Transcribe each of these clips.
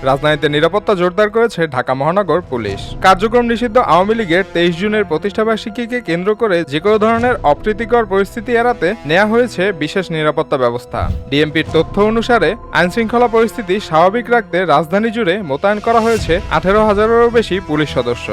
রাজধানীতে নিরাপত্তা জোরদার করেছে ঢাকা মহানগর পুলিশ। কার্যক্রম নিষিদ্ধ আওয়ামী লীগের 23 জুনের প্রতিষ্ঠাবার্ষিকীকে কেন্দ্র করে যে কোনো ধরনের অপ্রীতিকর পরিস্থিতি এড়াতে নেওয়া হয়েছে বিশেষ নিরাপত্তা ব্যবস্থা। ডিএমপির তথ্য অনুসারে আইনশৃঙ্খলা পরিস্থিতি স্বাভাবিক রাখতে রাজধানী জুড়ে মোতায়েন করা হয়েছে 18,000-এরও বেশি পুলিশ সদস্য।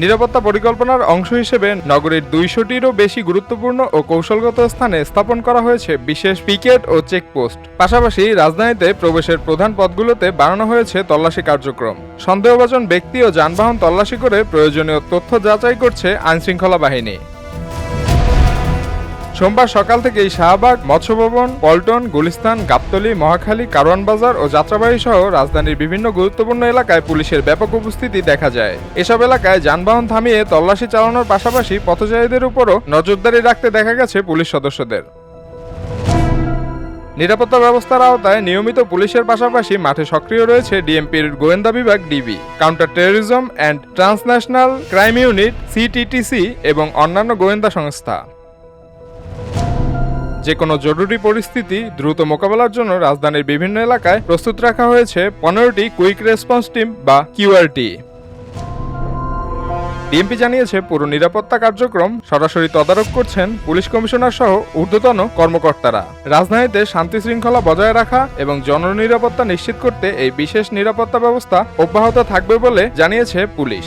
নিরাপত্তা পরিকল্পনার অংশ হিসেবে নগরীর 200টিরও বেশি গুরুত্বপূর্ণ ও কৌশলগত স্থানে স্থাপন করা হয়েছে বিশেষ পিকেট ও চেকপোস্ট। পাশাপাশি রাজধানীতে প্রবেশের প্রধান পথগুলোতে বাড়ানো হয়েছে তল্লাশি কার্যক্রম। সন্দেহভাজন ব্যক্তি ও যানবাহন তল্লাশি করে প্রয়োজনীয় তথ্য যাচাই করছে আইনশৃঙ্খলা বাহিনী। সোমবার সকাল থেকেই শাহবাগ, মৎস্য ভবন, পল্টন, গুলিস্তান, গাবতলী, মহাখালী, কারওয়ান বাজার ও যাত্রাবাড়ী সহ রাজধানীর বিভিন্ন গুরুত্বপূর্ণ এলাকায় পুলিশের ব্যাপক উপস্থিতি দেখা যায়। এসব এলাকায় যানবাহন থামিয়ে তল্লাশি চালানোর পাশাপাশি পথচারীদের উপরও নজরদারি রাখতে দেখা গেছে পুলিশ সদস্যদের। নিরাপত্তা ব্যবস্থার আওতায় নিয়মিত পুলিশের পাশাপাশি মাঠে সক্রিয় রয়েছে ডিএমপির গোয়েন্দা বিভাগ DB, counter terrorism and transnational crime unit CTTC এবং অন্যান্য গোয়েন্দা সংস্থা। যে কোনো জরুরি পরিস্থিতি দ্রুত মোকাবেলার জন্য রাজধানীর বিভিন্ন এলাকায় প্রস্তুত রাখা হয়েছে 15টি কুইক রেসপন্স টিম বা কিউআরটি। ডিএমপি জানিয়েছে পুরো নিরাপত্তা কার্যক্রম সরাসরি তদারক করছেন পুলিশ কমিশনার সহ ঊর্ধ্বতন কর্মকর্তারা। রাজধানীতে শান্তি শৃঙ্খলা বজায় রাখা এবং জননিরাপত্তা নিশ্চিত করতে এই বিশেষ নিরাপত্তা ব্যবস্থা অব্যাহত থাকবে বলে জানিয়েছে পুলিশ।